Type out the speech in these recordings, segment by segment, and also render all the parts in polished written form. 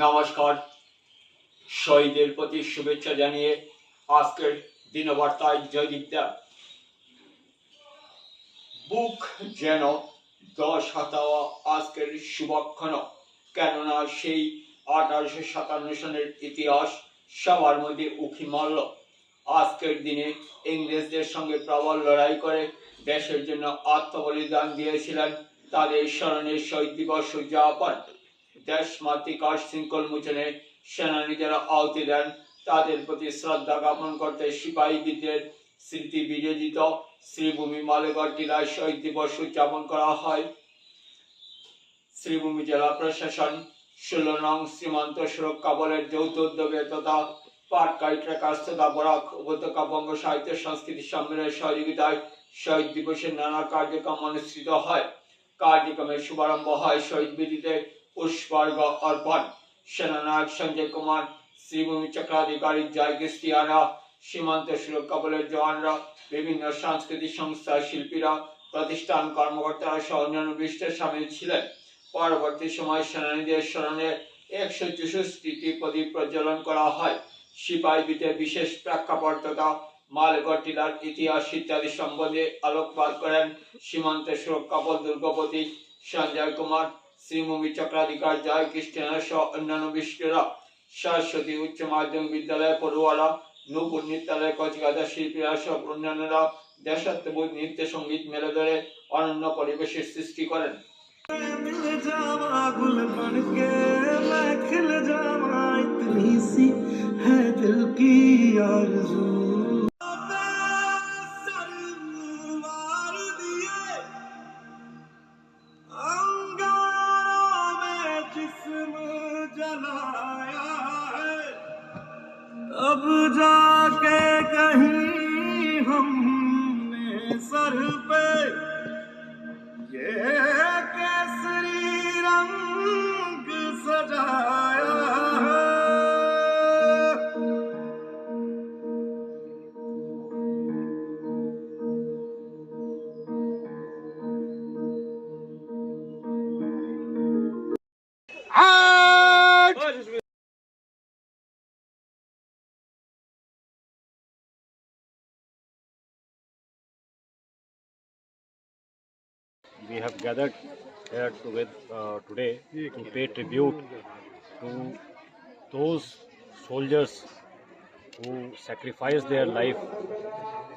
নমস্কার। শহীদের প্রতি শুভেচ্ছা জানিয়ে আজকের দিনবার্তায় জয়দীপদা। বুক যেন 10 হাতাওয়া আজকের শুভক্ষণ, কেননা সেই 1857 সনের ইতিহাস সবার মধ্যে উঁকি মারল। আজকের দিনে ইংরেজদের সঙ্গে প্রবল লড়াই করে দেশের জন্য আত্মবলিদান দিয়েছিলেন, তাদের স্মরণে শহীদ দিবস উদযাপন। দেশমাতৃকার শৃঙ্খল মোচনে সেনানী যারা আহুতি দেন তাদের প্রতি শ্রদ্ধা জ্ঞাপন করতে সিপাহী বিদ্রোহের স্মৃতি বিজড়িত শ্রীভূমি মালেগড় জেলায় শহীদ দিবস উদযাপন করা হয়। শ্রীভূমি জেলা প্রশাসন 16 নং সীমান্ত সুরক্ষা বলের যৌথ উদ্যোগে তথা পাটকাই ট্রেকার্স তথা বরাক উপত্যকা বঙ্গ সাহিত্য সংস্কৃতি সম্মেলনের সহযোগিতায় শহীদ দিবসের নানা কার্যক্রম অনুষ্ঠিত হয়। কার্যক্রমের শুভারম্ভ হয় শহীদ বেদিতে পুষ্পার্ঘ অর্পণ। সেনানায়ক সঞ্জয় কুমার, শ্রীভূমি চক্রাধিকারী জয় ক্রিস্টিয়ানরা, সীমান্ত সুরক্ষা বলের জওয়ানরা, বিভিন্ন সাংস্কৃতিক সংস্থার শিল্পীরা, প্রতিষ্ঠান কর্মকর্তারা সহ অন্যান্য বিশিষ্ট সামিল ছিলেন। পরবর্তী সময় সেনানীদের স্মরণে 164টি প্রদীপ প্রজ্বলন করা হয়। সিপাহী বিদ্রোহের বিশেষ প্রেক্ষাপট তথা মালগড় টিলার ইতিহাস ইত্যাদি সম্বন্ধে আলোকপাত করেন সীমান্ত সুরক্ষা বল দুর্গপতি সঞ্জয় কুমার, শ্রীভূমি চক্রাধিকার জয় কৃষ্ণ সহ অন্যান্য বিশিষ্টরা। সরস্বতী উচ্চ মাধ্যমিক বিদ্যালয় পড়ুয়ারা, নূপুর নৃত্যালয় কচিকাঁচা শিল্পীরা সহ অন্যান্যরা দেশাত্মবোধ নৃত্য সঙ্গীত মেলে ধরে অনন্য পরিবেশের সৃষ্টি করেন। अब जाके कहीं हमने सर पे ये केसरी रंग सजाया है। We have gathered here today to pay tribute to those soldiers who sacrificed their life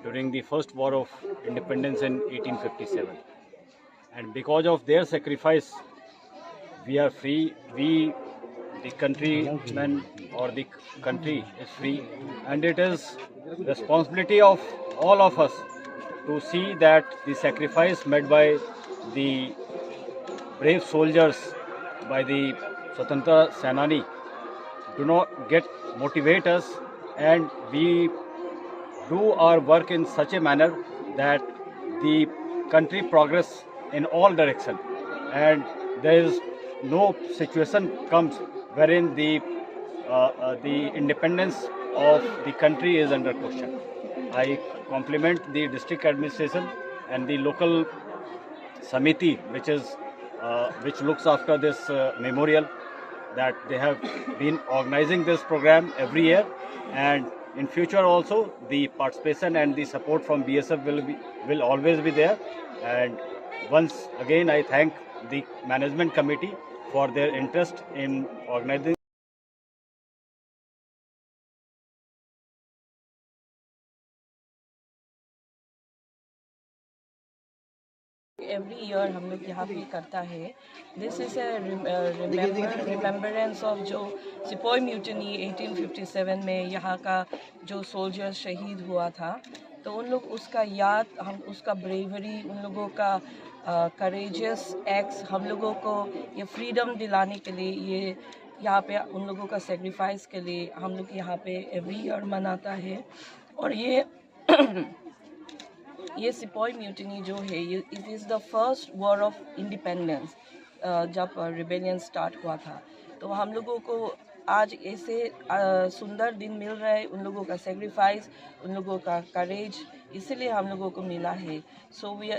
during the first war of independence in 1857. And because of their sacrifice, we are free. The countrymen or the country is free, and it is responsibility of all of us to see that the sacrifice made by the brave soldiers, by the Swatantra Senani, do not get motivate us, and we do our work in such a manner that the country progress in all direction, and there is no situation comes wherein the independence of the country is under question. I compliment the district administration and the local Samiti, which looks after this memorial, that they have been organizing this program every year, and in future also the participation and the support from BSF will always be there. And once again I thank the management committee for their interest in organizing. Every year हम लोग यहाँ पे करता है। This is remembrance of जो sepoy mutiny 1857 में यहाँ का जो सोल्जर शहीद हुआ था, तो उन लोग उसका याद, हम उसका ब्रेवरी, उन लोगों का करेजियस एक्ट्स, हम लोगों को ये फ्रीडम दिलाने के लिए, ये यहाँ पे उन लोगों का सेक्रीफाइस के लिए हम लोग यहाँ पे एवरी ईयर मनाता है। और ये सिपोई म्यूटनी जो है, ये it is the first war of independence. जब रिबेलियन स्टार्ट हुआ था, तो हम लोगों को आज ऐसे सुंदर दिन मिल रहा है, उन लोगों का सेक्रीफाइस, उन लोगों का करेज, इसीलिए हम लोगों को मिला है। सो वी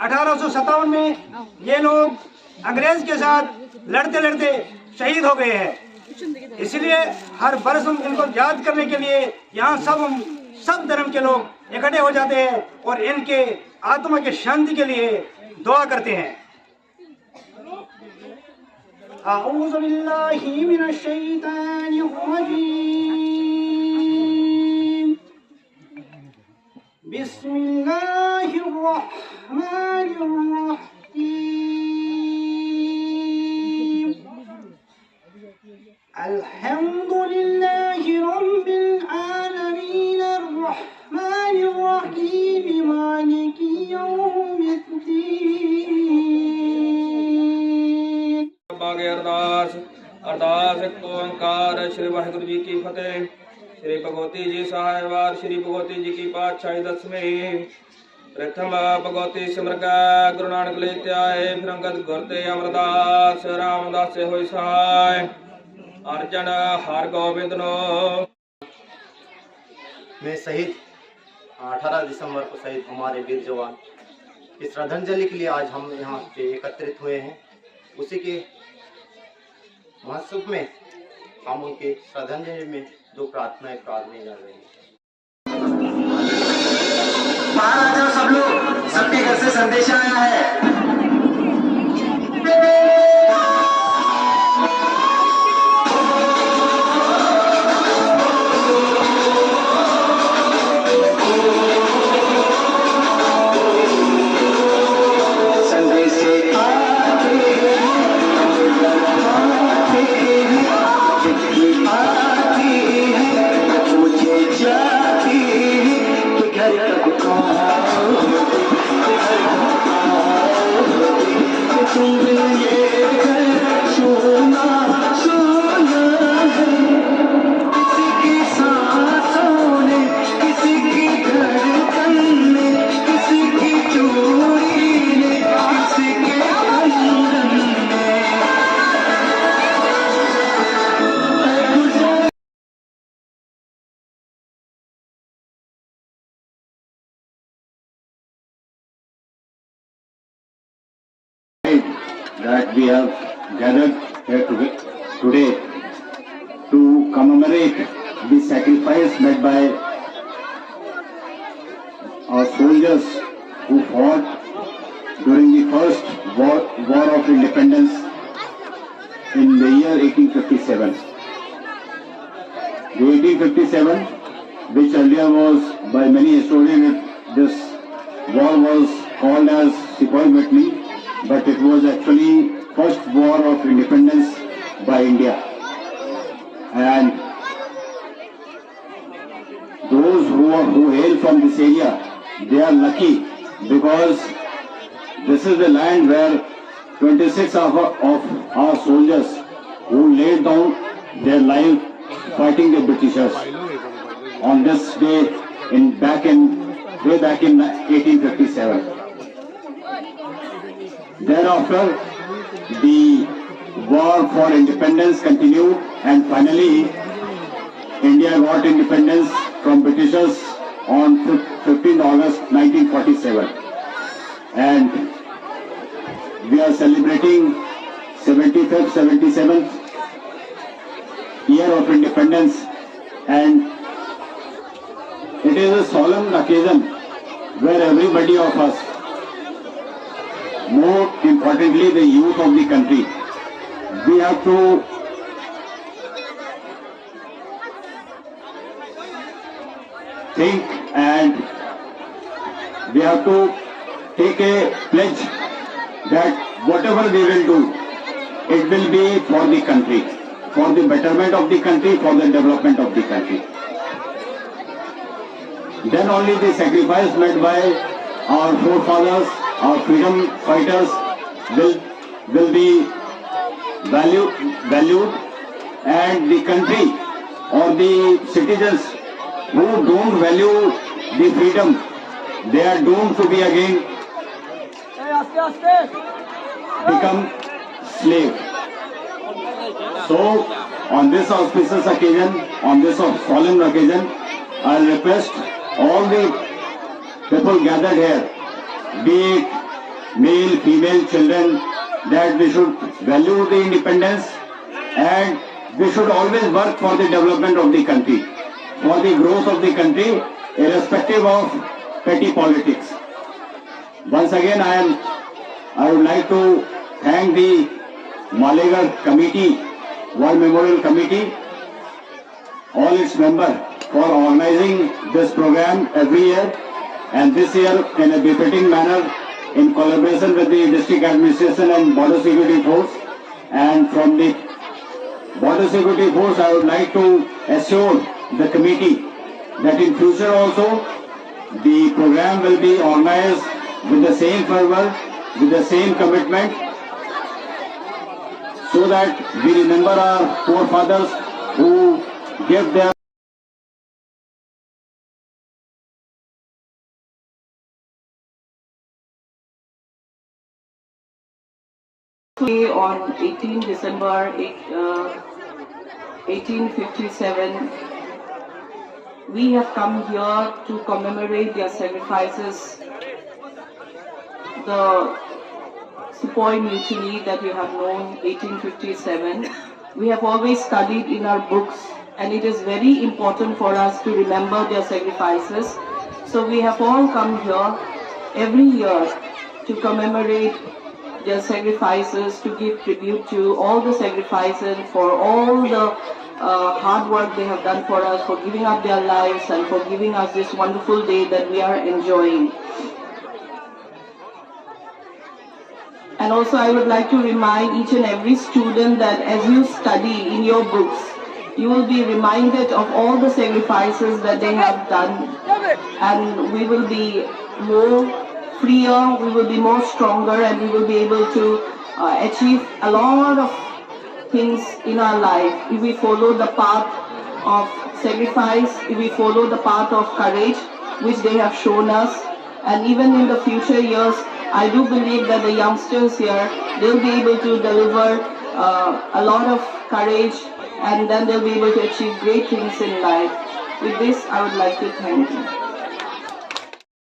1857 में ये लोग अंग्रेज के साथ लड़ते लड़ते शहीद हो गए हैं। इसलिए हर बरस हम इनको याद करने के लिए यहाँ सब धर्म के लोग इकट्ठे हो जाते हैं और इनके आत्मा के शांति के लिए दुआ करते हैं। आऊज़ु बिल्लाहि मिनश शैतानिर रजीम। बिस्मिल्लाहिर रहमानिर रहीम। अल्हम्दुलिल्लाहि रब्बिल आलमीन अर्रहमानिर रहीम मालिकि यौमिद्दीन। बागे अरदास एक ओंकार श्री वाहिगुरु जी की फतेह। श्री भगवती जी सहायवार श्री भगवती जी की पातशाही 10वीं। प्रथम भगवती सिमरका गुरु नानक लेते आए, फिर अंगद गुरते अमरदास रामदास से हुई सहाय। अर्जन हर गोविंद नो में शहीद 18 दिसंबर को शहीद हमारे वीर जवान की श्रद्धांजलि के लिए आज हम यहाँ पे एकत्रित हुए हैं। उसी के महोत्सव में हम उनके श्रद्धांजलि में दो प्रार्थनाएं प्रार्थना जा रही हैं। महाराज सब लोग, सबके घर से संदेश आया है। That we have gathered here today to commemorate the sacrifice made by our soldiers who fought during the first war of independence in the year 1857. The 1857, which earlier was by many historians, this war was called as Sepoy Mutiny, but it was actually first war of independence by India. And those who hail from this area, they are lucky because this is the land where 26 of our soldiers who laid down their life fighting the Britishers on this day way back in 1857. Thereafter, the war for independence continued, and finally, India got independence from Britishers on 15 August 1947. And we are celebrating 75th, 77th year of independence, and it is a solemn occasion where everybody of us, more importantly the youth of the country, we have to think and we have to take a pledge that whatever we will do, it will be for the country, for the betterment of the country, for the development of the country. Then only the sacrifice made by our forefathers, our freedom fighters will be valued, and the country or the citizens who don't value the freedom, they are doomed to be again become slave. So on this auspicious occasion, on this solemn occasion, I request all the people gathered here, be it female children that we should value the independence and we should always work for the development of the country, for the growth of the country, irrespective of petty politics. Once again, I would like to thank the Malegarh Committee, War Memorial Committee, all its members for organizing this program every year, and this year in a befitting manner in collaboration with the district administration and border security force. And from the border security force, I would like to assure the committee that in future also the program will be organized with the same fervor, with the same commitment, so that we remember our forefathers who gave their on 18 December 1857, we have come here to commemorate their sacrifices, the Sepoy Mutiny that you have known, 1857. We have always studied in our books, and it is very important for us to remember their sacrifices. So we have all come here every year to commemorate their sacrifices, to give tribute to all the sacrifices, for all the hard work they have done for us, for giving up their lives and for giving us this wonderful day that we are enjoying. And also I would like to remind each and every student that as you study in your books, you will be reminded of all the sacrifices that they have done, and we will be more freer, we will be more stronger, and we will be able to achieve a lot of things in our life if we follow the path of sacrifice, if we follow the path of courage which they have shown us. And even in the future years, I do believe that the youngsters here, they'll be able to deliver a lot of courage, and then they'll be able to achieve great things in life. With this, I would like to thank you.